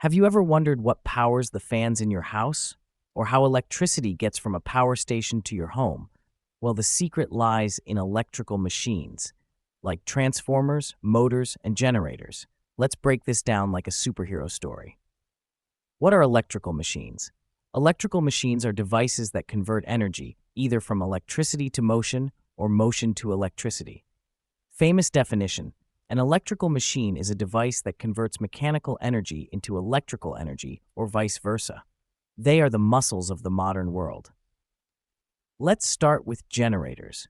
Have you ever wondered what powers the fans in your house? Or how electricity gets from a power station to your home? Well, the secret lies in electrical machines, like transformers, motors, and generators. Let's break this down like a superhero story. What are electrical machines? Electrical machines are devices that convert energy, either from electricity to motion or motion to electricity. Famous definition: an electrical machine is a device that converts mechanical energy into electrical energy or vice versa. They are the muscles of the modern world. Let's start with generators.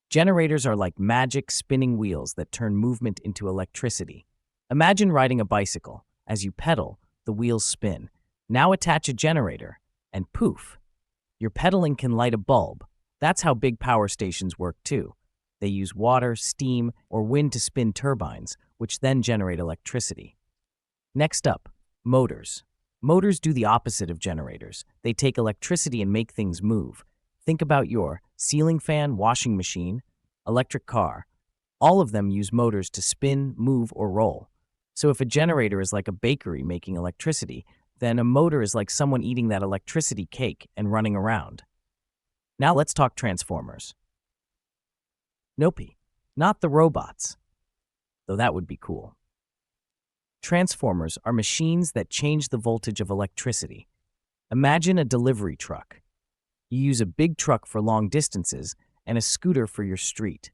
Generators are like magic spinning wheels that turn movement into electricity. Imagine riding a bicycle. As you pedal, the wheels spin. Now attach a generator, and poof, your pedaling can light a bulb. That's how big power stations work too. They use water, steam, or wind to spin turbines, which then generate electricity. Next up, motors. Motors do the opposite of generators. They take electricity and make things move. Think about your ceiling fan, washing machine, electric car. All of them use motors to spin, move, or roll. So if a generator is like a bakery making electricity, then a motor is like someone eating that electricity cake and running around. Now let's talk transformers. Nope, not the robots, though that would be cool. Transformers are machines that change the voltage of electricity. Imagine a delivery truck. You use a big truck for long distances and a scooter for your street.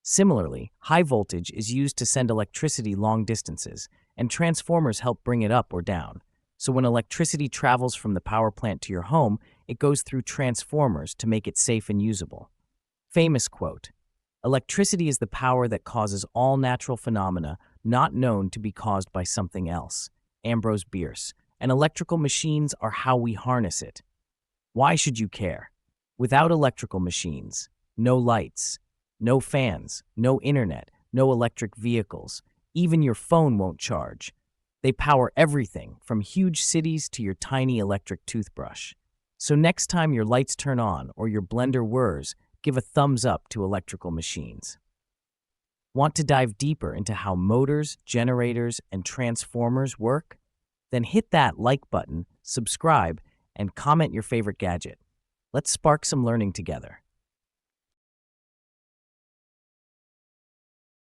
Similarly, high voltage is used to send electricity long distances, and transformers help bring it up or down. So when electricity travels from the power plant to your home, it goes through transformers to make it safe and usable. Famous quote: "Electricity is the power that causes all natural phenomena not known to be caused by something else." Ambrose Bierce. And electrical machines are how we harness it. Why should you care? Without electrical machines, no lights, no fans, no internet, no electric vehicles. Even your phone won't charge. They power everything from huge cities to your tiny electric toothbrush. So next time your lights turn on or your blender whirs, give a thumbs up to electrical machines. Want to dive deeper into how motors, generators, and transformers work? Then hit that like button, subscribe, and comment your favorite gadget. Let's spark some learning together.